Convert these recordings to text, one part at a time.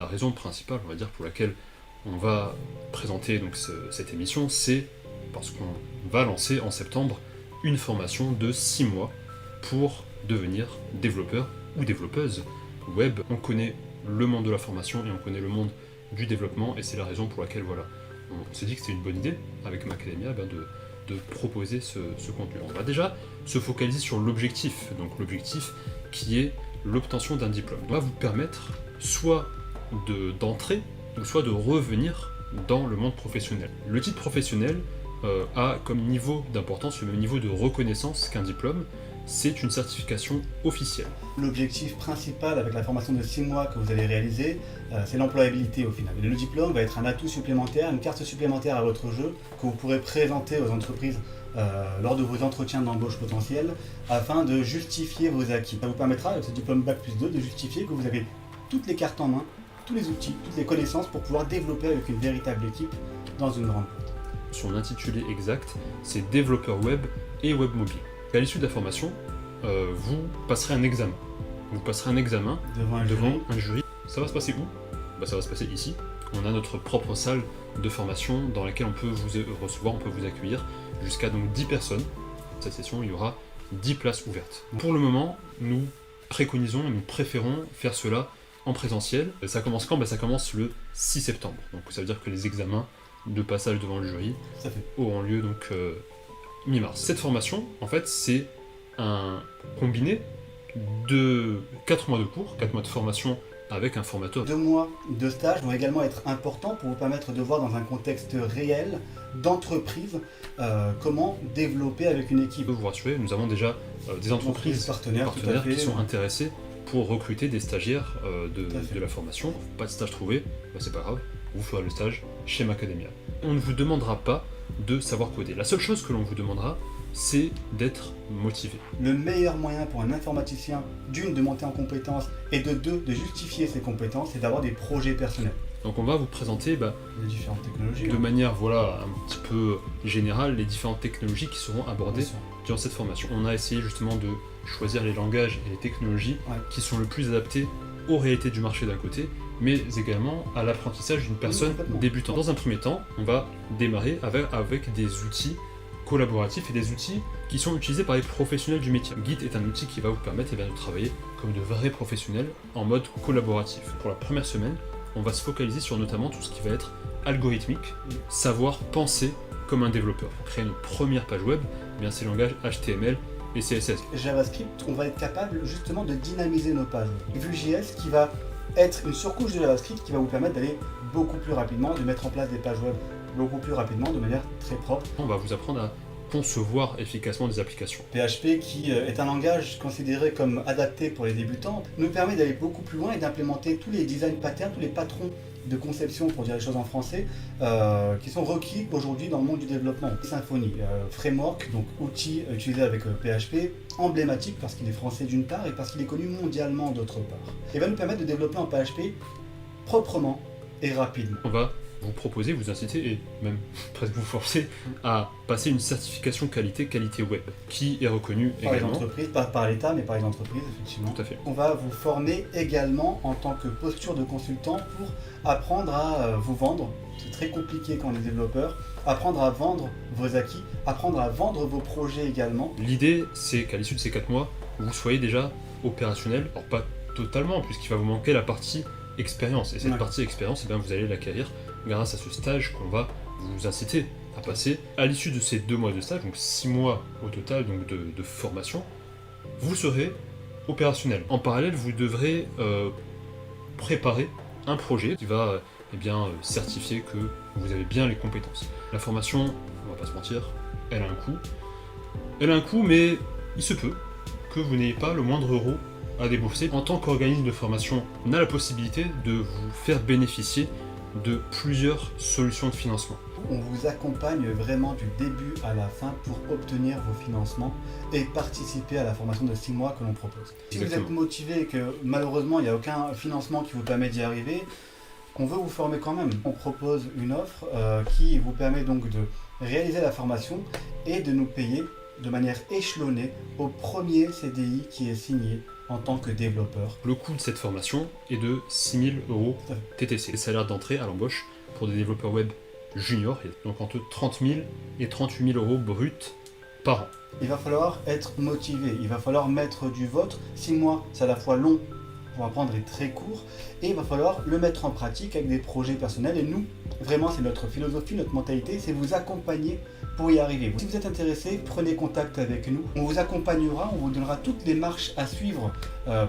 La raison principale, on va dire, pour laquelle on va présenter donc cette émission, c'est parce qu'on va lancer en septembre une formation de 6 mois pour devenir développeur ou développeuse web. On connaît le monde de la formation et on connaît le monde du développement, et c'est la raison pour laquelle voilà, on s'est dit que c'était une bonne idée avec Macademia de proposer ce contenu. On va déjà se focaliser sur l'objectif, donc l'objectif qui est l'obtention d'un diplôme. On va vous permettre soit d'entrer ou soit de revenir dans le monde professionnel. Le titre professionnel a comme niveau d'importance le même niveau de reconnaissance qu'un diplôme. C'est une certification officielle. L'objectif principal avec la formation de 6 mois que vous allez réaliser, c'est l'employabilité au final. Et le diplôme va être un atout supplémentaire, une carte supplémentaire à votre jeu que vous pourrez présenter aux entreprises lors de vos entretiens d'embauche potentiels afin de justifier vos acquis. Ça vous permettra, avec ce diplôme Bac+2, de justifier que vous avez toutes les cartes en main, tous les outils, toutes les connaissances pour pouvoir développer avec une véritable équipe dans une grande boîte. Son intitulé exact, c'est développeur web et web mobile. À l'issue de la formation, vous passerez un examen. Vous passerez un examen devant un jury. Ça va se passer où ? Ça va se passer ici. On a notre propre salle de formation dans laquelle on peut vous recevoir, on peut vous accueillir jusqu'à donc 10 personnes. Cette session, il y aura 10 places ouvertes. Pour le moment, nous préférons faire cela en présentiel. Ça commence quand ? Ça commence le 6 septembre. Donc ça veut dire que les examens de passage devant le jury auront lieu donc mi-mars. Cette formation, en fait, c'est un combiné de 4 mois de cours, 4 mois de formation avec un formateur. 2 mois de stage vont également être importants pour vous permettre de voir dans un contexte réel d'entreprise comment développer avec une équipe. Je peux vous rassurer, nous avons déjà des entreprises partenaires qui sont intéressées pour recruter des stagiaires de la formation. Pas de stage trouvé, c'est pas grave, vous ferez le stage chez Macademia. On ne vous demandera pas de savoir coder. La seule chose que l'on vous demandera, c'est d'être motivé. Le meilleur moyen pour un informaticien, d'une, de monter en compétences, et de deux, de justifier ses compétences, c'est d'avoir des projets personnels. Donc on va vous présenter les différentes technologies, de manière un petit peu générale les différentes technologies qui seront abordées durant cette formation. On a essayé justement de choisir les langages et les technologies qui sont le plus adaptés aux réalités du marché d'un côté, mais également à l'apprentissage d'une personne débutante. Dans un premier temps, on va démarrer avec des outils collaboratifs et des outils qui sont utilisés par les professionnels du métier. Git est un outil qui va vous permettre de travailler comme de vrais professionnels en mode collaboratif. Pour la première semaine, on va se focaliser sur notamment tout ce qui va être algorithmique, savoir penser comme un développeur. Pour créer une première page web, c'est le langage HTML et CSS. JavaScript, on va être capable justement de dynamiser nos pages. Vue.js qui va être une surcouche de JavaScript qui va vous permettre d'aller beaucoup plus rapidement, de mettre en place des pages web beaucoup plus rapidement, de manière très propre. On va vous apprendre à concevoir efficacement des applications. PHP, qui est un langage considéré comme adapté pour les débutants, nous permet d'aller beaucoup plus loin et d'implémenter tous les design patterns, tous les patrons de conception, pour dire les choses en français, qui sont requis aujourd'hui dans le monde du développement. Symfony, framework, donc outil utilisé avec PHP, emblématique parce qu'il est français d'une part et parce qu'il est connu mondialement d'autre part. Et va nous permettre de développer en PHP proprement et rapidement. On va vous proposer, vous inciter et même presque vous forcer à passer une certification qualité web qui est reconnue par également. Les entreprises, pas par l'État mais par les entreprises effectivement. Tout à fait. On va vous former également en tant que posture de consultant pour apprendre à vous vendre. C'est très compliqué quand on est développeur. Apprendre à vendre vos acquis, apprendre à vendre vos projets également. L'idée c'est qu'à l'issue de ces 4 mois, vous soyez déjà opérationnel, alors pas totalement puisqu'il va vous manquer la partie expérience et cette partie expérience, vous allez l'acquérir grâce à ce stage qu'on va vous inciter à passer. À l'issue de ces 2 mois de stage, donc 6 mois au total donc de formation, vous serez opérationnel. En parallèle, vous devrez préparer un projet qui va certifier que vous avez bien les compétences. La formation, on va pas se mentir, elle a un coût. Elle a un coût, mais il se peut que vous n'ayez pas le moindre euro à débourser. En tant qu'organisme de formation, on a la possibilité de vous faire bénéficier de plusieurs solutions de financement. On vous accompagne vraiment du début à la fin pour obtenir vos financements et participer à la formation de 6 mois que l'on propose. Si vous êtes motivé et que malheureusement il n'y a aucun financement qui vous permet d'y arriver, on veut vous former quand même. On propose une offre qui vous permet donc de réaliser la formation et de nous payer de manière échelonnée au premier CDI qui est signé en tant que développeur. Le coût de cette formation est de 6 000 € Tout à fait. TTC. Les salaires d'entrée à l'embauche pour des développeurs web juniors, donc entre 30 000 et 38 000 € bruts par an. Il va falloir être motivé, il va falloir mettre du vôtre. 6 mois, c'est à la fois long pour apprendre et très court, et il va falloir le mettre en pratique avec des projets personnels. Et nous, vraiment, c'est notre philosophie, notre mentalité, c'est vous accompagner pour y arriver. Si vous êtes intéressé, prenez contact avec nous. On vous accompagnera, on vous donnera toutes les marches à suivre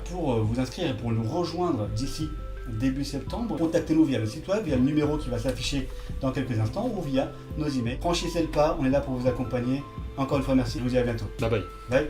pour vous inscrire et pour nous rejoindre d'ici début septembre. Contactez-nous via le site web, via le numéro qui va s'afficher dans quelques instants ou via nos emails. Franchissez le pas, on est là pour vous accompagner. Encore une fois, merci, je vous dis à bientôt. Bye bye. Bye.